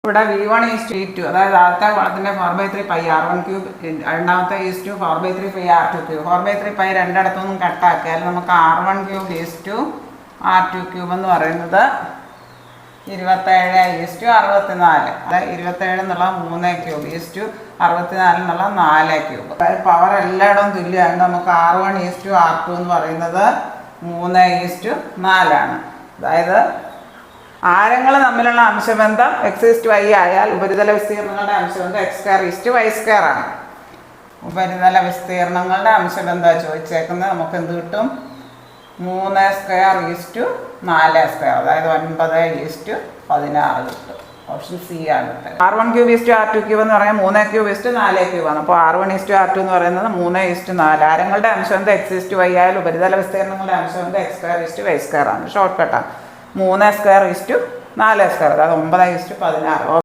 ഇവിടെ V1:2, അതായത് ആദ്യത്തെ കോളത്തിൻ്റെ 4/3 പൈ R1⁵, രണ്ടാമത്തെ ഈസ്റ്റു 4/3 പൈ R2⁵. 4/3 പൈ രണ്ടിടത്തുനിന്നും കട്ടാക്കിയാൽ നമുക്ക് R1⁵ R2⁵ എന്ന് പറയുന്നത് 27:64. അതായത് 27 എന്നുള്ള 3³ 64 എന്നുള്ള 4³. അതായത് പവർ എല്ലായിടവും തുല്യമാണ്. നമുക്ക് R1:R2 എന്ന് പറയുന്നത് 3:4. അതായത് ആരങ്ങൾ തമ്മിലുള്ള അംശബന്ധം x⁴y ആയാൽ ഉപരിതല വിസ്തീർണങ്ങളുടെ അംശബന്ധം x²y² ആണ്. ഉപരിതല വിസ്തീർണങ്ങളുടെ അംശബന്ധം ചോദിച്ചേക്കുന്നത് നമുക്ക് എന്ത് കിട്ടും? 3² 4², അതായത് 9:16 കിട്ടും. ഓപ്ഷൻ സി ആണ്. R1⁵ R2⁵ എന്ന് പറഞ്ഞാൽ 3³ 4³ ആണ്. അപ്പോൾ R1:R2 എന്ന് പറയുന്നത് 3:4. ആരങ്ങളുടെ അംശബന്ധം x⁴y ആയാൽ ഉപരിതല വിസ്തീർണങ്ങളുടെ അംശബന്ധം x²y² ആണ്. ഷോർട്ട് കട്ടാണ്. 3² 4², അതായത് 9:16.